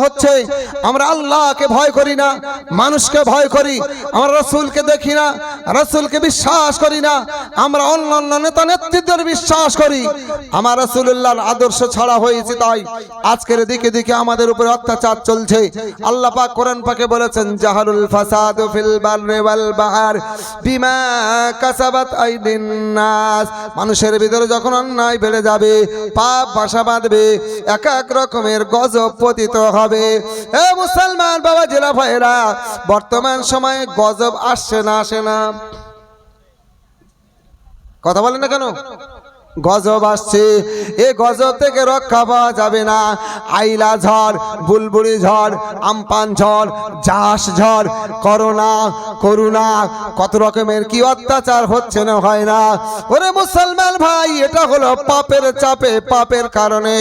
হচ্ছে আমরা আল্লাহকে ভয় করি না, মানুষকে ভয় করি, আমরা রাসূলকে দেখি না, রাসূলকে বিশ্বাস করি না, আমরা অন্যান্য নেতা নেতৃত্বের বিশ্বাস করি। আমার রাসূলুল্লাহর আদর্শ ছাড়া হয়েছে, তাই আজকের দিকে দিকে আমাদের উপরে অত্যাচার চলছে। আল্লাহ পাক কোরআন পাকে বলেছেন, জাহারুল ফাসাদু ফিল বাররি ওয়াল বাহর বিমা কাসাবাত আইদিন নাস। মানুষের ভিতরে যখন অন্যায় বেড়ে যাবে, পাপ বাসা বাঁধবে, এক এক রকমের গজব পতিত হবে। এ মুসলমান বাবা জেলা ভাইরা, বর্তমান সময়ে গজব আসছে না আসে না? কথা বলেন না কেন? গজব আসছে। এই গজব থেকে রক্ষা পাওয়া যাবে না। আইলা ঝড়, বুলবুলি ঝড়, আমপান ঝড়, জাস ঝড়, করোনা, কত রকমের কি অত্যাচার হচ্ছে না হয় না? ওরে মুসলমান ভাই, এটা হলো পাপের চাপে, পাপের কারণে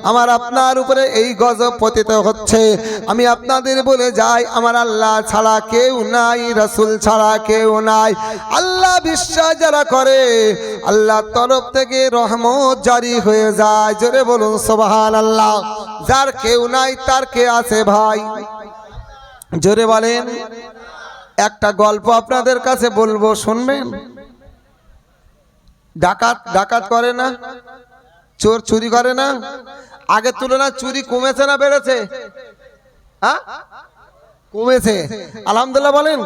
আমার আপনার উপরে এই গজব পতিত হচ্ছে। আমি আপনাদের বলে যাই, আমার আল্লাহ ছাড়া কেউ নাই, রাসূল ছাড়া কেউ নাই। আল্লাহ বিশ্বাস যারা করে, আল্লাহর তরফ থেকে রহমত জারি হয়ে যায়। জোরে বলুন সুবহানাল্লাহ। যার কেউ নাই তার কে আছে ভাই? জোরে বলেন। একটা গল্প আপনাদের কাছে বলবো, শুনবেন? ডাকাত করে না, চোর চুরি করে না? আগের তুলনায় চুরি কমেছে না বেড়েছে? হ্যাঁ, কমেছে আলহামদুলিল্লাহ বলেন।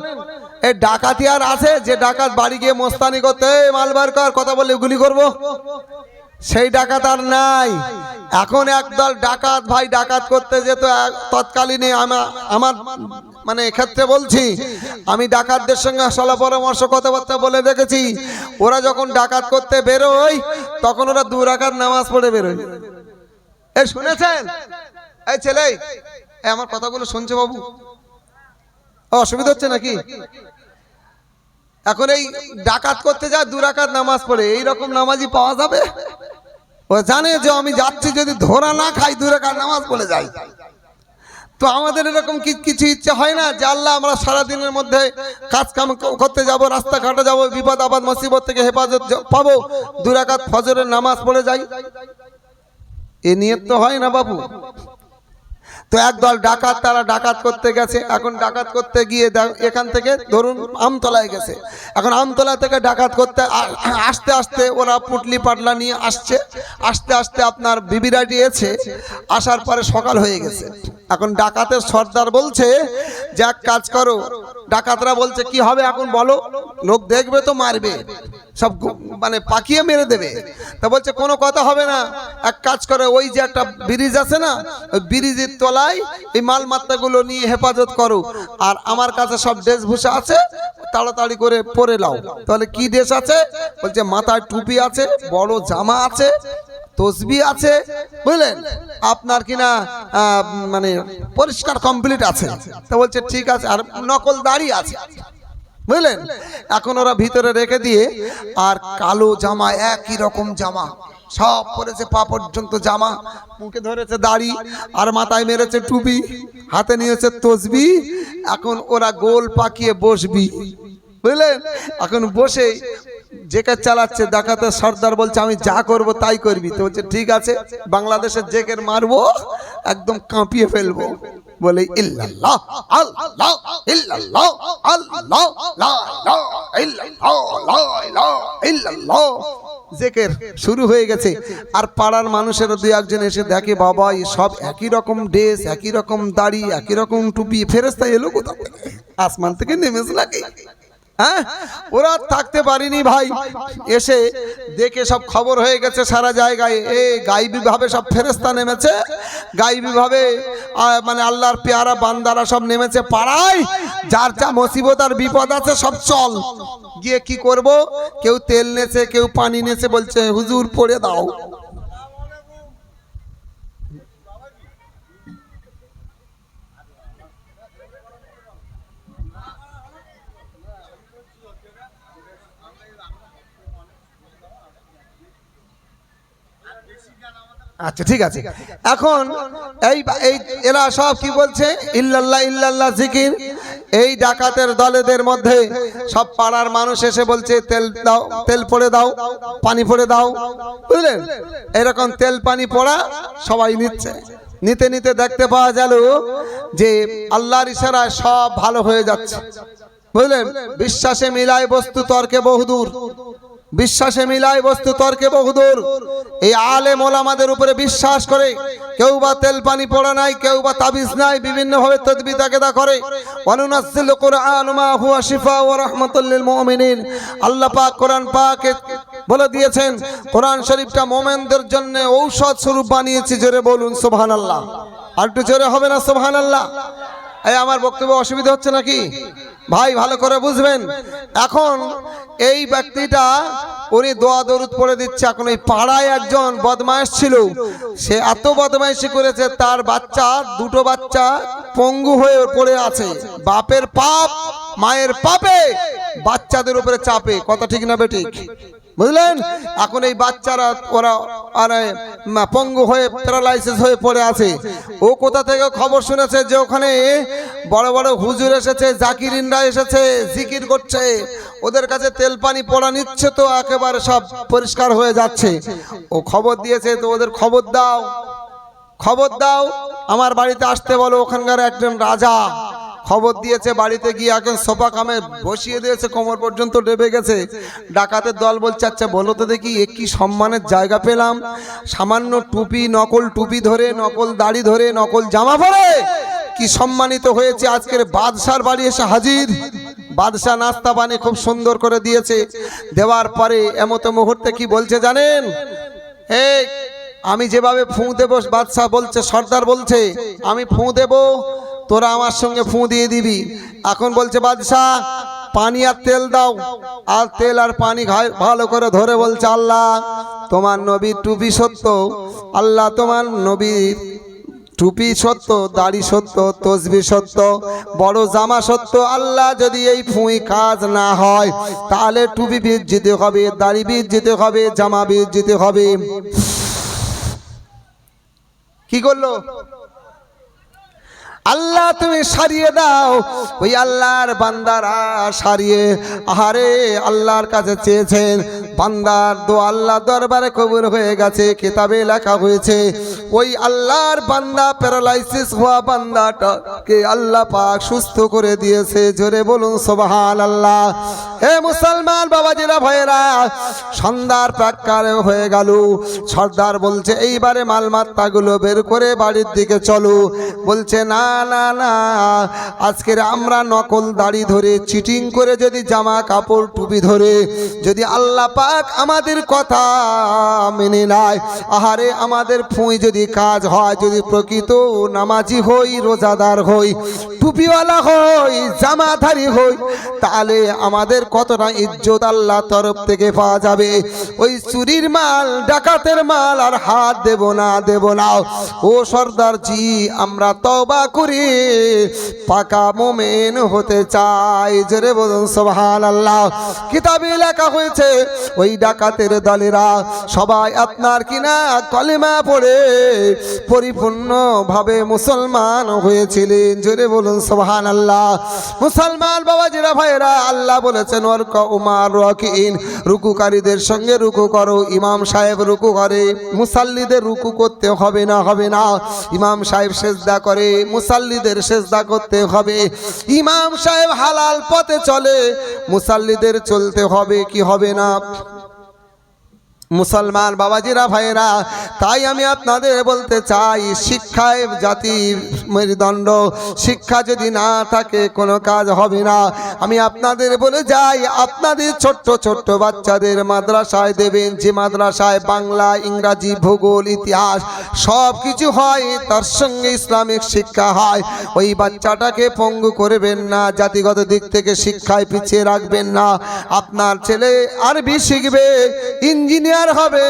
এই ডাকাতি আর আছে যে ডাকাত বাড়ি গিয়ে মস্তানি করতে, মালবার কর কথা বলে গুলি করব, সেই ডাকাত আর নাই। এখন একদল ডাকাত ভাই ডাকাত করতে যেত তৎকালীনে, আমার মানে এক্ষেত্রে বলছি, আমি ডাকাতদের সঙ্গে সলা পরামর্শ কথাবার্তা বলে দেখেছি। ওরা যখন ডাকাত করতে বেরোয়, তখন ওরা 2 রাকাত নামাজ পড়ে বেরোয়। এই শুনেছেন? এই ছেলে, আমার কথাগুলো শুনছে বাবু? অসুবিধা হচ্ছে নাকি? এখন এই ডাকাত করতে যায় 2 রাকাত নামাজ পড়ে। এইরকম নামাজি পাওয়া যাবে? ও জানে যে আমি যাচ্ছি, যদি ধরা না খাই 2 রাকাত নামাজ পড়ে যাই। তো আমাদের এরকম কিছু ইচ্ছা হয় না যে আল্লাহ আমরা সারাদিনের মধ্যে কাজ কাম করতে যাব, রাস্তাঘাটে যাব, বিপদ আপদ মুসিবত থেকে হেফাজত পাবো, 2 রাকাত ফজরের নামাজ পড়ে যাই? এ নিয়ত তো হয় না বাবু। তো একদল ডাকাত, তারা ডাকাত করতে গেছে। এখন ডাকাত করতে গিয়ে এখান থেকে ধরুন আমতলায় গেছে। এখন আমতলা থেকে ডাকাত করতে আস্তে আস্তে ওরা পুটলি পাটলা নিয়ে আসছে। আস্তে আস্তে আপনার বিবিরাটি এসে আসার পরে সকাল হয়ে গেছে। এখন ডাকাতের সর্দার বলছে যে এক কাজ করো। ডাকাতরা বলছে কি হবে এখন বলো? লোক দেখবে তো মারবে, সব মানে পাকিয়ে মেরে দেবে। তা বলছে কোনো কথা হবে না, এক কাজ করে, ওই যে একটা ব্রিজ আছে না, ওই ব্রিজের তলায় এই মাল মাত্রাগুলো নিয়ে হেফাজত করো, আর আমার কাছে সব ড্রেসভূষা আছে, তাড়াতাড়ি করে পরে নাও। তাহলে কি ড্রেস আছে? বলছে মাথায় টুপি আছে, বড় জামা আছে, তসবি আছে, বুঝলেন, আপনার কিনা মানে পরিষ্কার কমপ্লিট আছে। তা বলছে ঠিক আছে, আর নকল দাড়ি আছে, বুঝলেন। এখন ওরা ভিতরে রেখে দিয়ে, আর কালো জামা, একই রকম জামা সব পরেছে, পা পর্যন্ত জামা, মুখে ধরেছে দাড়ি, আর মাথায় মেরেছে টুপি, হাতে নিয়েছে তসবি। এখন ওরা গোল পাকিয়ে বসবি, বুঝলেন। এখন বসে জেকের চালাচ্ছে। ডাকাতের সর্দার বলছে আমি যা করব তাই করবি। তো বলছে ঠিক আছে, বাংলাদেশের জেকের মারবো, একদম কাঁপিয়ে ফেলবো। বলে ইল্লাল্লাহ আল্লাহ ইল্লাল্লাহ আল্লাহ লা ইলাহা ইল্লাল্লাহ লা ইলাহা ইল্লাল্লাহ। জেকের শুরু হয়ে গেছে। আর পাড়ার মানুষের 2-1 এসে দেখে, বাবা এই সব একই রকম ড্রেস, একই রকম দাড়ি, একই রকম টুপি, ফেরেশতা এলো কোথা থেকে? আসমান থেকে নেমেছে নাকি? হ্যাঁ, ওরা থাকতে পারিনি ভাই। এসে দেখে সব খবর হয়ে গেছে সারা জায়গায়, গায়েবী ভাবে সব ফেরেশতা নেমেছে, গায়েবী ভাবে মানে আল্লাহর পেয়ারা বান্দারা সব নেমেছে পাড়ায়। যার যা মুসিবত আর বিপদ আছে সব চল গিয়ে কি করব। কেউ তেল নেছে, কেউ পানি নেছে, বলছে হুজুর পড়ে দাও। আচ্ছা ঠিক আছে। এখন এই এরা সব কি বলছে? ইল্লাল্লাহ ইল্লাল্লাহ জিকির। এই ডাকাতের দলেদের মধ্যে সব পাড়ার মানুষ এসে বলছে তেল দাও, তেল পড়ে দাও, পানি পড়ে দাও, বুঝলেন। এরকম তেল পানি পড়া সবাই নিচ্ছে। নিতে নিতে দেখতে পাওয়া গেল যে আল্লাহর ইশারায় সব ভালো হয়ে যাচ্ছে, বুঝলেন। বিশ্বাসে মিলায় বস্তু তর্কে বহুদূর, বিশ্বাসে মিলায় বস্তু তর্কে বহুদূর। এই আলেম ওলামাদের উপরে বিশ্বাস করে কেউ বা তেল পানি পড়া নাই, কেউ বা তাবিজ নাই, বিভিন্ন ভাবে তদবির তাকেদা করে। ওয়ানুনাজ্জিলু কুরআন মা হুয়া শিফা ওয়া রাহমাতুল লিল মুমিনিন। আল্লাহ পাক কোরআন পাকে বলে দিয়েছেন কোরআন শরীফটা মুমিনদের জন্য ঔষধ স্বরূপ বানিয়েছি। জোরে বলুন সুবহানাল্লাহ। আর একটু জোরে হবে না সুবহানাল্লাহ? এই আমার বক্তব্য অসুবিধা হচ্ছে নাকি ভাই? ভালো করে বুঝবেন। এখন এই ব্যক্তিটা উনি দোয়া দরুদ পড়ে দিচ্ছে। এখন এই পাড়ায় একজন বদমাইশ ছিল, সে এত বদমাইশি করেছে তার বাচ্চা, দুটো বাচ্চা পঙ্গু হয়ে পড়ে আছে। বাপের পাপ মায়ের পাপে বাচ্চাদের উপরে চাপে, কথা ঠিক না বেঠিক? বুঝলেন? এখন এই বাচ্চারা ওরা পঙ্গু হয়ে প্যারালাইসিস হয়ে পড়ে আছে। ও কোথা থেকে খবর শুনেছে যে ওখানে বড় বড় হুজুর এসেছে, জাকিরিনরা এসেছে, জিকির করছে, ওদের কাছে তেল পানি পড়া নিচ্ছে, তো একেবারে সব পরিষ্কার হয়ে যাচ্ছে। ও খবর দিয়েছে, তো ওদের খবর দাও, খবর দাও, আমার বাড়িতে আসতে বলো। ওখানকার একজন রাজা খবর দিয়েছে, বাড়িতে গিয়ে এখন সোফা কামে বসিয়ে দিয়েছে, কোমর পর্যন্ত ডেবে গেছে। ডাকাতের দল বলছে আচ্ছা বলো তো দেখি এ কি সম্মানের জায়গা পেলাম, সামান্য টুপি, নকল টুপি ধরে, নকল দাড়ি ধরে, নকল জামা পরে কি সম্মানিত হয়েছে। আজকের বাদশার বাড়ি এসে হাজির। বাদশাহ নাস্তা পানি খুব সুন্দর করে দিয়েছে। দেওয়ার পরে এমতো মুহূর্তে কি বলছে জানেন? এই আমি যেভাবে ফুঁ দেবো, বাদশাহ বলছে, সর্দার বলছে আমি ফুঁ দেবো, তোরা আমার সঙ্গে ফুঁ দিয়ে দিবি। এখন বলছে বাদশাহ পানি আর তেল দাও, আর তেল আর পানি ভালো করে ধরে বলছে আল্লাহ তোমার নবীর টুপি সত্য, আল্লাহ তোমার নবীর টুপি সত্য, দাড়ি সত্য, তসবি সত্য, বড় জামা সত্য। আল্লাহ যদি এই ফুঁই কাজ না হয় তাহলে টুপি বীজ যেতে হবে, দাড়ি বীজ যেতে হবে, জামা বীজ যেতে হবে। কি করলো? আল্লাহ তুমি সারিয়ে দাও। ওই আল্লাহর বান্দারা সারিয়ে আহারে আল্লাহর কাছে চেয়েছেন, বান্দার দোয়া আল্লাহ দরবারে কবুল হয়ে গেছে, কিতাবে লেখা হয়েছে ওই আল্লাহর বান্দা প্যারালাইসিস হওয়া বান্দাটাকে আল্লাহ পাক সুস্থ করে দিয়েছে। জোরে বলুন সুবহানাল্লাহ। হে মুসলমান বাবাজিরা ভাইয়েরা, সন্ধ্যার প্রাক্কালে হয়ে গেল। সর্দার বলছে এইবারে মালমাত্তাগুলো বের করে বাড়ির দিকে চলো। বলছে না না না, আজকের আমরা নকল দাড়ি ধরে, চিটিং করে যদি জামা কাপড় টুপি ধরে যদি আল্লাহ পাক আমাদের কথা মেনে নেয়, আহারে আমাদের ফুঁই যদি কাজ হয়, যদি প্রকৃত নামাজি হই, রোজাদার হই, টুপিওয়ালা হই, জামাধারী হই, তাহলে আমাদের কতটা ইজ্জত আল্লাহ তরফ থেকে পাওয়া যাবে। ওই চুরির মাল, ডাকাতের মাল আর হাত দেব না, দেব না। ও সর্দার জি, আমরা তওবা করি, পাকা মুমিন হতে চাই। জোরে বলুন সুবহানাল্লাহ। কিতাবে লেখা হয়েছে ওই ডাকাতের দলেরা সবাই আপনার কিনা কলেমা পড়ে পরিপূর্ণ ভাবে মুসলমান হয়েছিলেন। জোরে বলুন সুবহানাল্লাহ। মুসলমান বাবাজিরা ভাইরা, আল্লাহ বলেছেন ওয়ারকা উমার রাকিইন, রুকুকারীদের সঙ্গে রুকু করো। ইমাম সাহেব রুকু করে, মুসাল্লিদের রুকু করতে হবে না, হবে না। ইমাম সাহেব সেজদা করে, মুসাল্লিদের সেজদা করতে হবে। ইমাম সাহেব হালাল পথে চলে, মুসাল্লিদের চলতে হবে কি হবে না? মুসলমান বাবাজিরা ভাইরা, তাই আমি আপনাদের বলতে চাই শিক্ষায় জাতি মেরুদণ্ড। শিক্ষা যদি না থাকে কোনো কাজ হবে না। আমি আপনাদের বলে যাই, আপনাদের ছোট্ট ছোট্ট বাচ্চাদের মাদ্রাসায় দেবেন, যে মাদ্রাসায় বাংলা, ইংরাজি, ভূগোল, ইতিহাস সব কিছু হয়, তার সঙ্গে ইসলামিক শিক্ষা হয়। ওই বাচ্চাটাকে পঙ্গু করবেন না, জাতিগত দিক থেকে শিক্ষায় পিছিয়ে রাখবেন না। আপনার ছেলে আরবি শিখবে, ইঞ্জিনিয়ার হবে,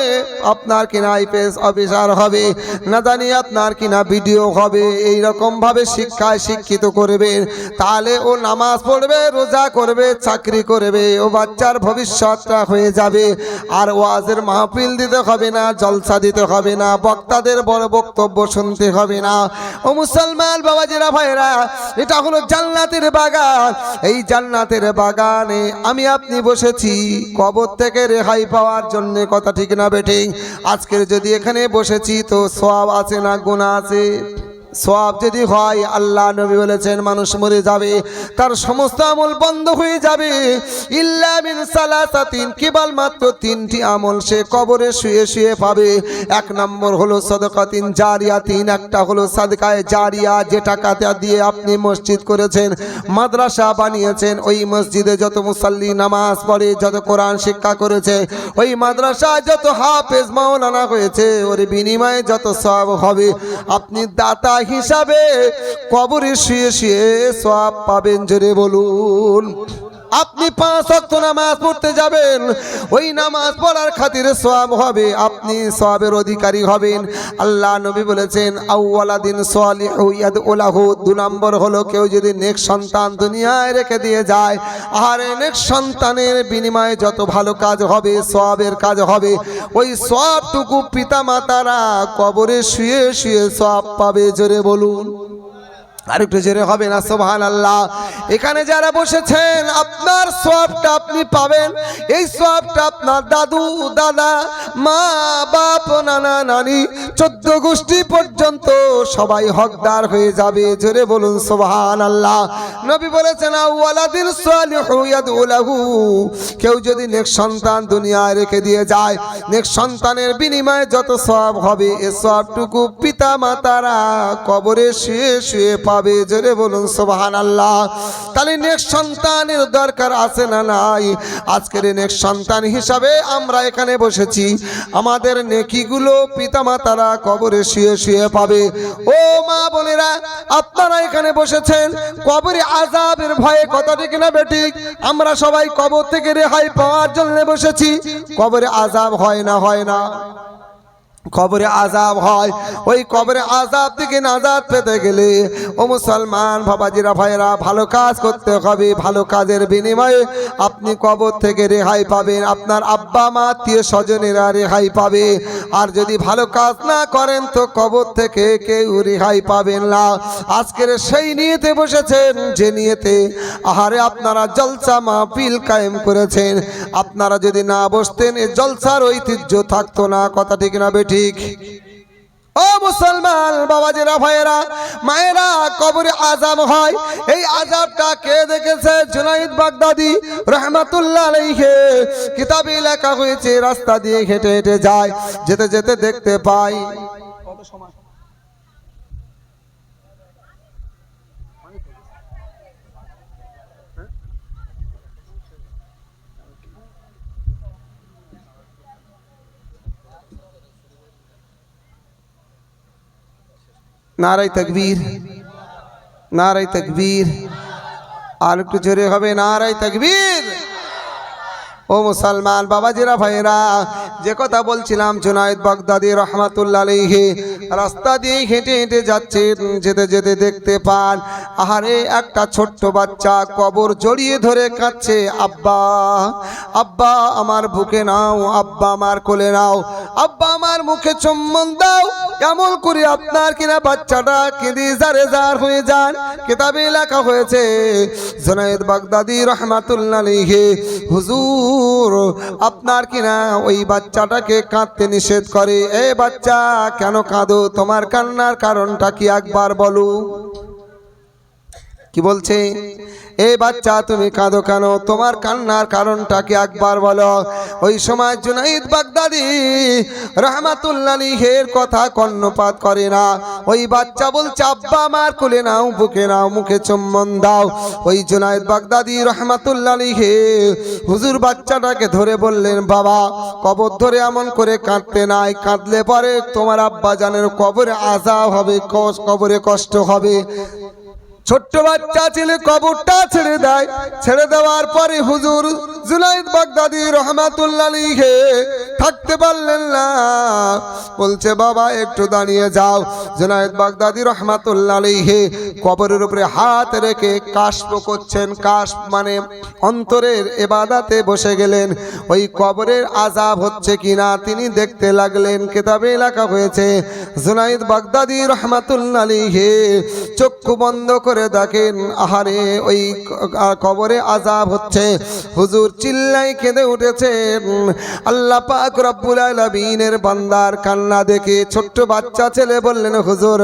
আপনার কিনা আইপিএস অফিসার হবে, না জানি আপনার কিনা ভিডিও হবে। এই রকম ভাবে শিক্ষায় শিক্ষিত করবেন, তাহলে ও নামাজ পড়বে, রোজা করবে, চাকরি করবে, ও বাচ্চার ভবিষ্যৎটা হয়ে যাবে। আর ওয়াজের মাহফিল দিতে হবে না, জলসা দিতে হবে না, বক্তাদের বড় বক্তব্য শুনতে হবে না। ও মুসলমান বাবাজিরা ভাইরা, এটা হলো জান্নাতের বাগান। এই জান্নাতের বাগানে আমি আপনি বসেছি কবর থেকে রেহাই পাওয়ার জন্য। কথা ঠিক না বেঠিক? আজকের যদি এখানে বসেছি তো সওয়াব আছে না গুনাহ আছে? সওয়াব যদি হয়, আল্লাহ নবী বলেছেন মানুষ মরে যাবে তার সমস্ত আমল বন্ধ হয়ে যাবে ইল্লা মিন সালাসাতিন, কেবল মাত্র তিনটি আমল সে কবরে শুয়ে শুয়ে পাবে। এক নম্বর হলো সাদাকাতিন জারিয়াতিন, একটা হলো সাদকায়ে জারিয়া, যে টাকাটা দিয়ে আপনি মসজিদ করেছেন, মাদ্রাসা বানিয়েছেন, ওই মসজিদে যত মুসাল্লি নামাজ পড়ে, যত কোরআন শিক্ষা করেছে, ওই মাদ্রাসায় যত হাফেজ মাওলানা হয়েছে, ওর বিনিময়ে যত সওয়াব হবে, আপনি দাতা হিসাবে কবরে শুয়ে শুয়ে সওয়াব পাবেন। জোরে বলুন। আপনি 5 ওয়াক্ত নামাজ পড়তে যাবেন, ওই নামাজ পড়ার খাতিরে সওয়াব হবে, আপনি সওয়াবের অধিকারী হবেন। আল্লাহ নবী বলেছেন আউওয়ালাদিন সালিহু ইয়াদউলাহু, 2 নম্বর হলো কেউ যদি নেক সন্তান দুনিয়ায় রেখে দিয়ে যায়, আর নেক সন্তানের বিনিময়ে যত ভালো কাজ হবে, সওয়াবের কাজ হবে, ওই সওয়াবটুকু পিতামাতারা কবরে শুয়ে শুয়ে সওয়াব পাবে। জোরে বলুন। আরেকটু জোরে হবে না সুবহানাল্লাহ। এখানে যারা বসেছেন আপনার সওয়াবটা আপনি পাবেন, এই সওয়াবটা আপনার দাদু দাদা মা বাপ নানা নানি 14 গোষ্ঠী পর্যন্ত সবাই হকদার হয়ে যাবে। জোরে বলুন সুবহানাল্লাহ। নবী বলেছেন ওয়ালাদিন সালিহু ইয়াদউলাহু, কেউ যদি নেক সন্তান দুনিয়ায় রেখে দিয়ে যায়, নেক সন্তানের বিনিময়ে যত সওয়াব হবে, এই সওয়াবটুকু পিতা মাতারা কবরে শুয়ে শুয়ে পাবে। জোরে বলুন সুবহানাল্লাহ। তাহলে নেক সন্তানের দরকার আছে না নাই? আজকের নেক সন্তান হিসাবে আমরা এখানে বসেছি, আমাদের নেকিগুলো পিতামাতারা কবরে শুয়ে শুয়ে পাবে। ও মা বোনেরা, আপনারা এখানে বসেছেন কবরে আযাবের ভয়ে, কথা ঠিক না বেঠিক? আমরা সবাই কবর থেকে রেহাই পাওয়ার জন্য বসেছি। কবরে আযাব হয় না? হয় না? কবরে আযাব হয়। ওই কবরে আযাব থেকে নাজাত পেতে গেলে ও মুসলমান বাবাজিরা ভাইরা, ভালো কাজ করতে হবে, ভালো কাজের বিনিময়ে আপনি কবর থেকে রেহাই পাবেন, আপনার আব্বা মা আত্মীয় স্বজনেরা রেহাই পাবে। আর যদি ভালো কাজ না করেন তো কবর থেকে কেউ রেহাই পাবেন না। আজকের সেই নিয়তে বসেছেন যে নিয়তে আহারে আপনারা জলসা মাহফিল কায়েম করেছেন। আপনারা যদি না বসতেন এই জলসার ঐতিহ্য থাকতো না, কথা ঠিক না বেঠিক? ও মুসলমান বাবাজিরা ভাইয়েরা মায়েরা, কবরে আযাব হয়। এই আযাবটা কে দেখেছে? জুনাইদ বাগদাদি রাহমাতুল্লাহ আলাইহি কিতাবে লেখা হয়েছে। রাস্তা দিয়ে হেঁটে হেঁটে যায়, যেতে যেতে দেখতে পাই কত সময় নারায়ে তাকবীর, নারায়ে তাকবীর। আর একটু জোরে হবে নারায়ে তাকবীর। ও মুসলমান বাবাজিরা ভাইরা, যে কথা বলছিলাম, জুনাইদ বাগদাদি রহমাতুল্লাহ আলাইহি রাস্তা দিয়ে হেঁটে হেঁটে যাচ্ছেন, যেতে যেতে দেখতে পান আহারে একটা ছোট্ট বাচ্চা কবর জড়িয়ে ধরে কাঁদছে, আব্বা আব্বা আমার বুকে নাও, আব্বা আমার কোলে নাও, আব্বা আমার মুখে চুম্বন দাও। কেমন করে আপনার কিনা বাচ্চাটা কেঁদে জারে জার হয়ে যান। কিতাবে লেখা হয়েছে জুনাইদ বাগদাদি রহমাতুল্লাহ আলাইহি হুজুর আপনার কিনা ওই বাচ্চাটাকে কাঁদতে নিষেধ করে। এ বাচ্চা কেন কাঁদো? তোমার কান্নার কারণটা কি একবার বলো। কি বলছে? এই বাচ্চা তুমি কাঁদো কেন? তোমার কান্নার কারণটা কি একবার বলো। ওই সময় জুনাইদ বাগদাদি রহমাতুল্লাহ আলাইহির কথা কর্ণপাত করে না। ওই বাচ্চা বলছে আব্বা আমার কোলে নাও, বুকে নাও, মুখে চুম্বন দাও। ওই জুনাইদ বাগদাদি রহমাতুল্লাহ আলাইহি হুজুর বাচ্চাটাকে ধরে বললেন, বাবা কবর ধরে এমন করে কাঁদতে নাই, কাঁদলে পরে তোমার আব্বা জানের কবরে আযাব হবে, কবরে কষ্ট হবে। ছোট্ট বাচ্চা ছেলে কবরটা ছেড়ে দেয়। ছেড়ে দেওয়ার পরে হুজুর জুনাইদ বাগদাদি রহমাতুল্লাহ আলাইহি থাকতে পারলেন না, বলছে বাবা একটু দাঁড়িয়ে যাও। জুনাইদ বাগদাদি রহমাতুল্লাহ আলাইহি কবরের উপরে হাত রেখে কাশফ করছেন। কাশফ মানে অন্তরের ইবাদতে বসে গেলেন। ওই কবরের আযাব হচ্ছে কিনা তিনি দেখতে লাগলেন। কিতাবে লেখা হয়েছে জুনাইদ বাগদাদি রহমাতুল্লাহ আলাইহি চক্ষু বন্ধ করে দেখেন আহারে ওই কবরে আযাব হচ্ছে। হুজুর চিল্লাই কেঁদে উঠেছেন, আল্লাহ পাক পাক রব্বুল আলামিনের বান্দার কান্না দেখে ছোট্ট বাচ্চা ছেলে বললেন, হুজুর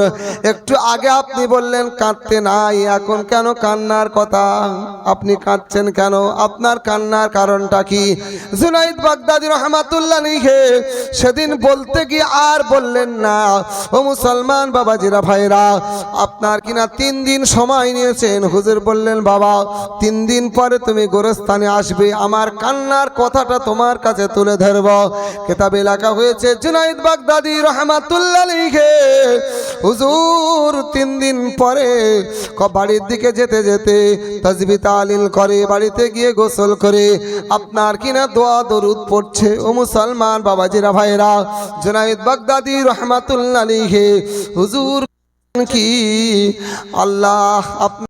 একটু আগে আপনি বললেন কাঁদতে নাই, এখন কেন কান্নার কথা? আপনি কাঁদছেন কেন? আপনার কান্নার কারণটা কি? জুনাইদ বাগদাদী রাহমাতুল্লাহ আলাইহি সেদিন বলতে গিয়ে আর বললেন না। ও মুসলমান বাবাজিরা ভাইরা, আপনার কিনা 3 দিন সময় নিয়েছেন। হুজুর বললেন, বাবা 3 দিন পরে তুমি গোরস্থানে আসবে, আমার কান্নার কথাটা তোমার কাছে তুলে ধরব। কিতাবে লেখা হয়েছে জুনাইদ বাগদাদী রাহমাতুল্লাহ আলাইহি হুজুর 3 দিন পরে বাড়ির দিকে যেতে যেতে তাসবিহ তাহলিল করে, বাড়িতে গিয়ে গোসল করে আপনার কিনা দোয়া দরুদ পড়ছে। ও মুসলমান বাবাজিরা ভাইরা, জুনাইদ বাগদাদী রাহমাতুল্লাহ আলাইহি হুজুর কি আল্লাহ